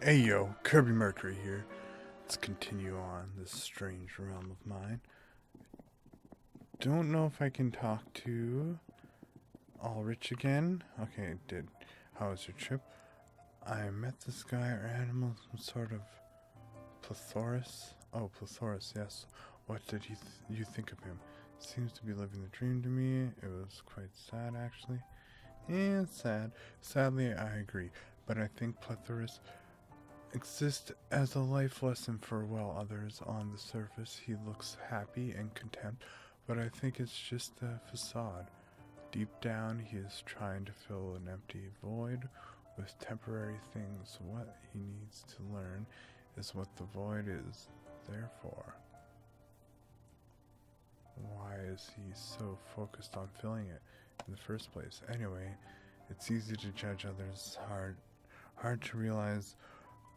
Hey yo, KirbyMercury here. Let's continue on this strange realm of mine. Don't know if I can talk to Ulrich again. Okay, I did. How was your trip? I met this guy or animal, some sort of plethorus. Oh, plethorus, yes. What did you think of him? Seems to be living the dream to me. It was quite sad, actually. Yeah, sad. Sadly, I agree. But I think plethorus exist as a life lesson for others. On the surface he looks happy and content, but I think it's just a facade. Deep down he is trying to fill an empty void with temporary things. What he needs to learn is what the void is there for. Why is he so focused on filling it in the first place? Anyway, it's easy to judge others, hard to realize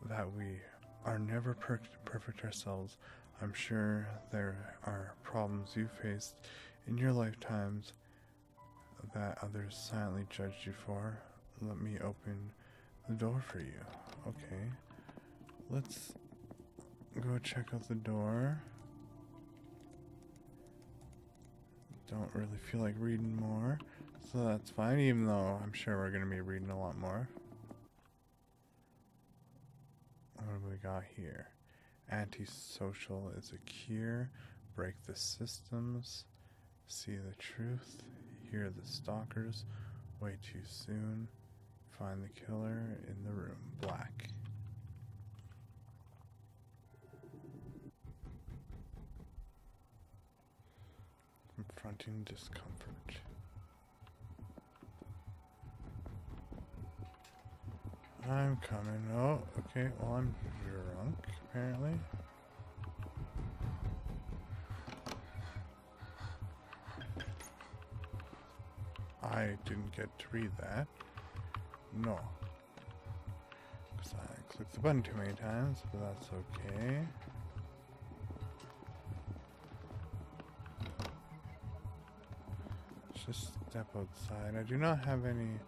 that we are never perfect ourselves. I'm sure there are problems you faced in your lifetimes that others silently judged you for. Let me open the door for you. Okay, let's go check out the door. Don't really feel like reading more, so that's fine, even though I'm sure we're going to be reading a lot more. What do we got here? Antisocial is a cure. Break the systems. See the truth. Hear the stalkers. Way too soon. Find the killer in the room. Black. Confronting discomfort. I'm coming. Oh, okay. Well, I'm drunk, apparently. I didn't get to read that. No. Because I clicked the button too many times, but that's okay. Let's just step outside. I do not have any...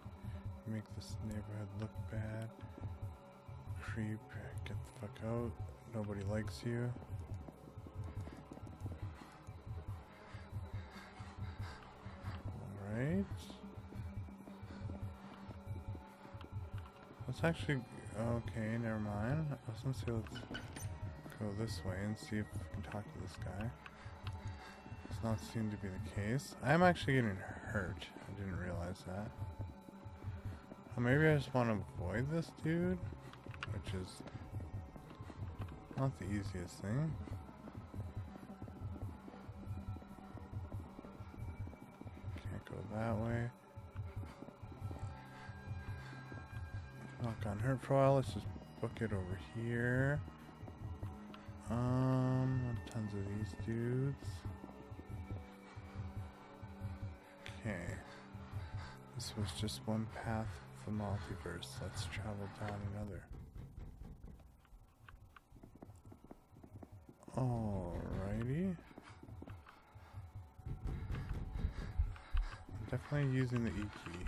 Make this neighborhood look bad. Creep, get the fuck out. Nobody likes you. Alright. Let's actually... Okay, never mind. I was gonna say let's go this way and see if we can talk to this guy. Does not seem to be the case. I'm actually getting hurt. I didn't realize that. Maybe I just want to avoid this dude, which is not the easiest thing. Can't go that way. Knock on hurt for a while. Let's just book it over here. Tons of these dudes. Okay. This was just one path. The multiverse. Let's travel down another. Alrighty. I'm definitely using the E key.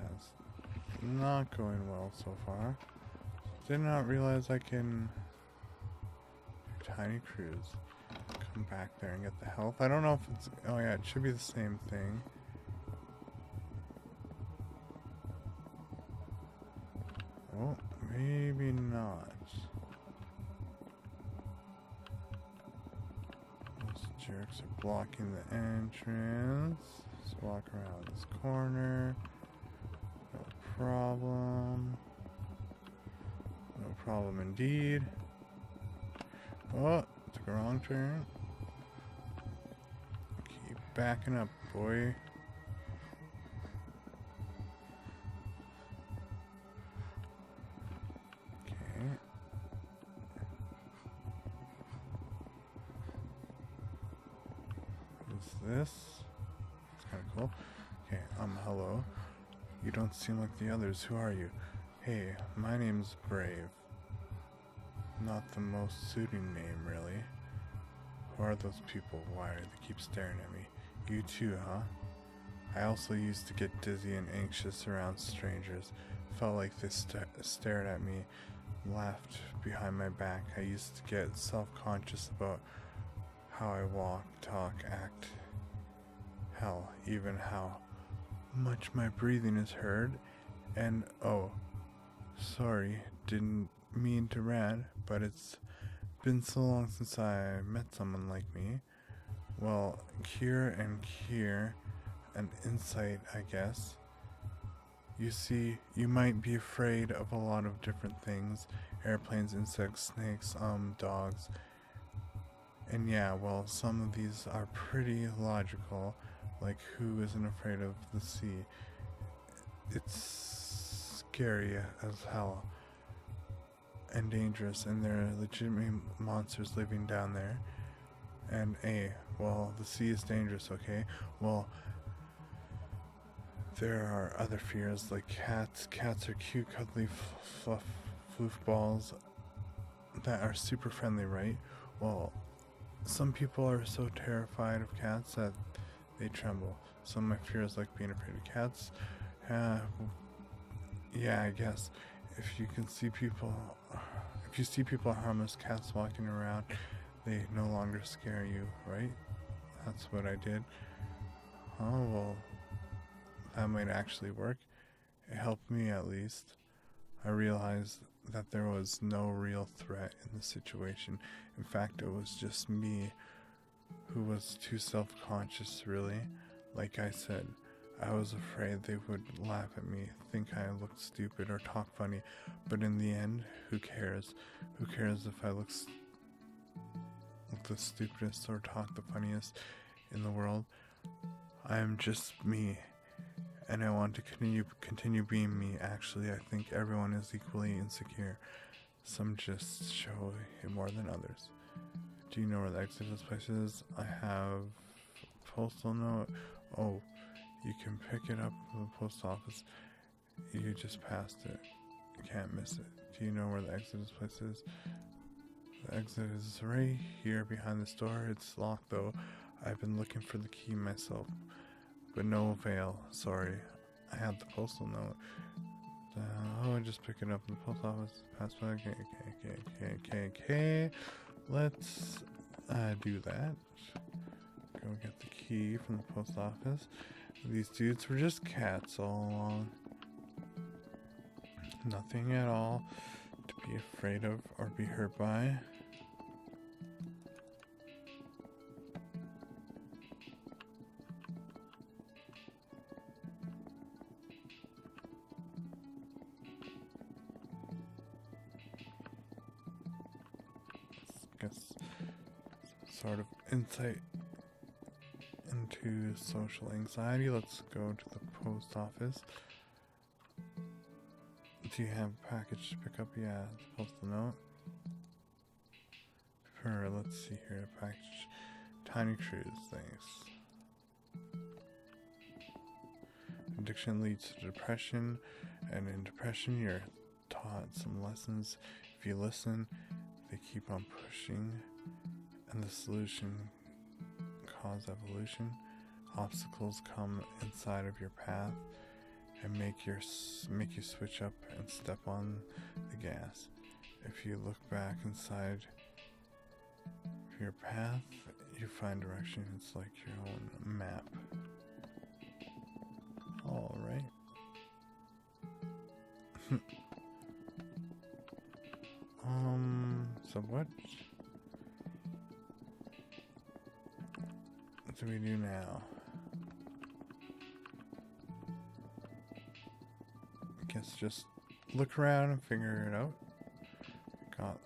That's not going well so far. Did not realize I can do tiny cruise. Back there and get the health. I don't know if it's... Oh yeah, it should be the same thing. Oh, maybe not. Those jerks are blocking the entrance. Let's walk around this corner. No problem. No problem indeed. Oh, took a wrong turn. Backing up, boy. Okay. What's this? It's kind of cool. Okay, hello. You don't seem like the others. Who are you? Hey, my name's Brave. Not the most suiting name, really. Who are those people? Why do they keep staring at me? You too, huh? I also used to get dizzy and anxious around strangers. Felt like they stared at me, laughed behind my back. I used to get self-conscious about how I walk, talk, act. Hell, even how much my breathing is heard. And oh, sorry, didn't mean to rant, but it's been so long since I met someone like me. Well, here, an insight, I guess. You see, you might be afraid of a lot of different things: airplanes, insects, snakes, dogs. And yeah, well, some of these are pretty logical, like who isn't afraid of the sea? It's scary as hell and dangerous, and there are legitimate monsters living down there. And well, the sea is dangerous, okay? Well, there are other fears like cats. Cats are cute, cuddly, floofballs that are super friendly, right? Well, some people are so terrified of cats that they tremble. Some of my fears, like being afraid of cats. Yeah, I guess if you see people harmless cats walking around, they no longer scare you, right? That's what I did. Oh, well, that might actually work. It helped me at least. I realized that there was no real threat in the situation. In fact, it was just me who was too self-conscious, really. Like I said, I was afraid they would laugh at me, think I looked stupid or talk funny, but in the end, who cares? Who cares if I look the stupidest or talk the funniest in the world? I am just me, and I want to continue being me. Actually, I think everyone is equally insecure. Some just show it more than others. Do you know where the exit of this place is? I have a postal note. Oh, you can pick it up from the post office. You just passed it. You can't miss it. Do you know where the exit of this place is? The exit is right here behind this door. It's locked though. I've been looking for the key myself, but no avail. Sorry. I had the postal note. I just pick it up in the post office. Pass by. Okay. Let's do that. Go get the key from the post office. These dudes were just cats all along. Nothing at all to be afraid of or be hurt by. Guess sort of insight into social anxiety. Let's go to the post office. Do you have a package to pick up? Yeah, it's a postal note. Sure, let's see here. Package. Tiny Cruise, thanks. Addiction leads to depression, and in depression you're taught some lessons. If you listen, they keep on pushing, and the solution cause evolution. Obstacles come inside of your path and make you switch up and step on the gas. If you look back inside your path, you find direction. It's like your own map. All right. So what do we do now? I guess just look around and figure it out. Got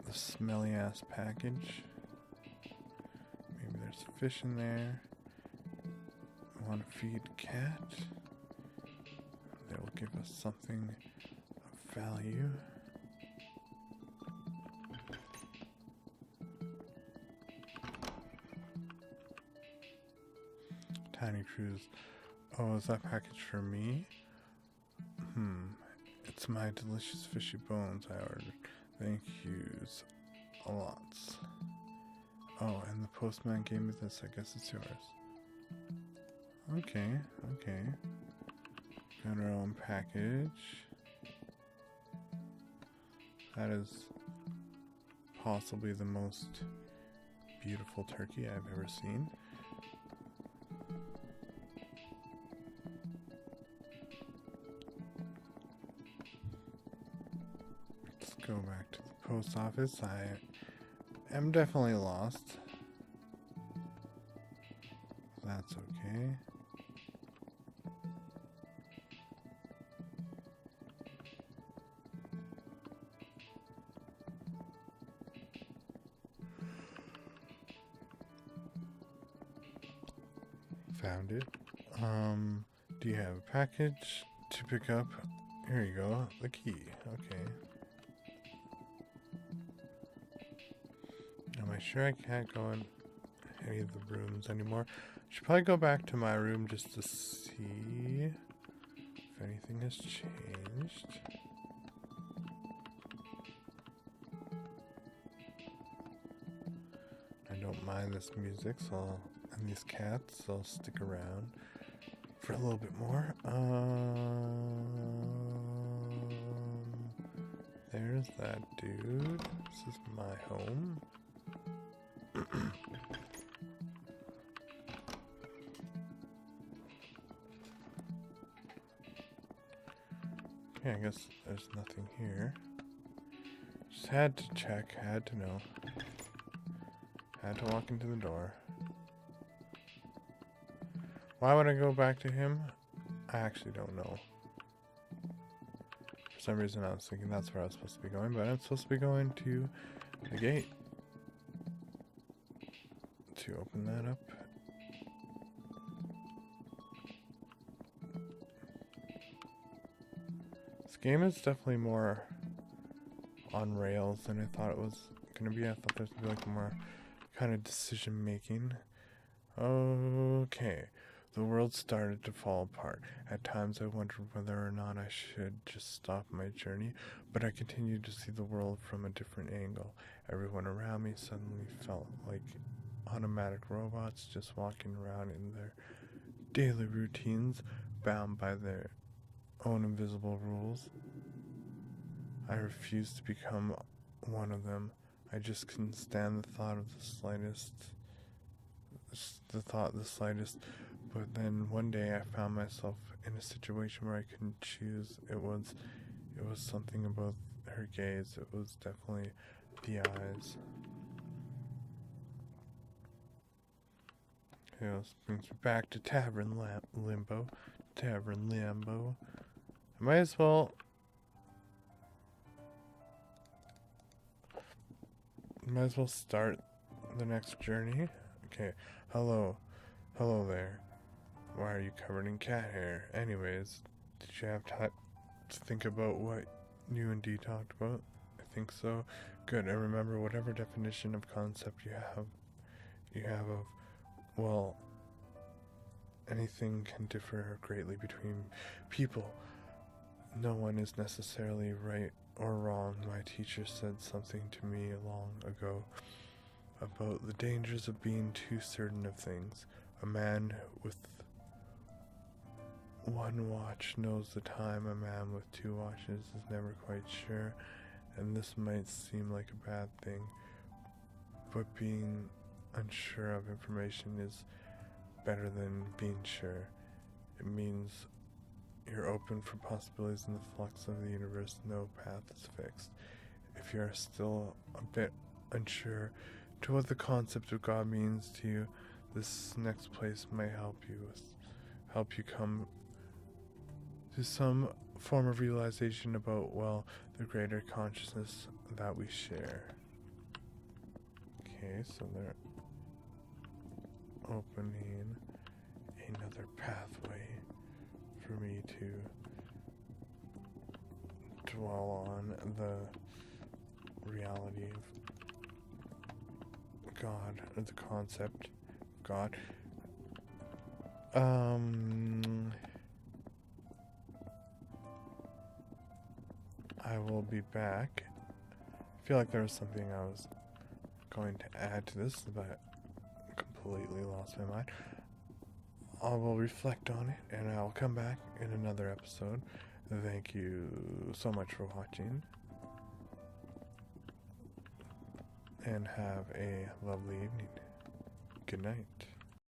the smelly ass package. Maybe there's fish in there. I want to feed a cat. That will give us something of value. Tiny Cruise. Oh, is that package for me? It's my delicious fishy bones I ordered. Thank yous a lot. Oh, and the postman gave me this. I guess it's yours. Okay, okay. Got our own package. That is possibly the most beautiful turkey I've ever seen. Let's go back to the post office. I am definitely lost. That's okay. Found it. Do you have a package to pick up? Here you go. The key. Okay. Am I sure I can't go in any of the rooms anymore? Should probably go back to my room just to see if anything has changed. I don't mind this music, and these cats, so I'll stick around for a little bit more. There's that dude. This is my home. Okay, I guess there's nothing here. Just had to check, had to know. Had to walk into the door. Why would I go back to him? I actually don't know. For some reason I was thinking that's where I was supposed to be going, but I'm supposed to be going to the gate. To open that up. This game is definitely more on rails than I thought it was going to be. I thought there's going to be like more kind of decision making. Okay. The world started to fall apart. At times I wondered whether or not I should just stop my journey, but I continued to see the world from a different angle. Everyone around me suddenly felt like automatic robots just walking around in their daily routines, bound by their own invisible rules. I refused to become one of them. I just couldn't stand the thought of the slightest. But then one day I found myself in a situation where I couldn't choose. It was something about her gaze. It was definitely the eyes. Okay, this brings me back to Tavern Limbo. Tavern Limbo. I might as well start the next journey. Okay, hello there. Why are you covered in cat hair? Anyways, did you have time to think about what you and Dee talked about? I think so. Good, and remember whatever definition of concept you have of, well, anything can differ greatly between people. No one is necessarily right or wrong. My teacher said something to me long ago about the dangers of being too certain of things. A man with one watch knows the time. A man with two watches is never quite sure, and this might seem like a bad thing, but being unsure of information is better than being sure. It means you're open for possibilities in the flux of the universe. No path is fixed. If you're still a bit unsure to what the concept of God means to you, this next place may help you come to some form of realization about, well, the greater consciousness that we share. Okay, so they're opening another pathway for me to dwell on the reality of God, or the concept of God. I will be back. I feel like there was something I was going to add to this, but completely lost my mind. I will reflect on it and I'll come back in another episode. Thank you so much for watching. And have a lovely evening. Good night.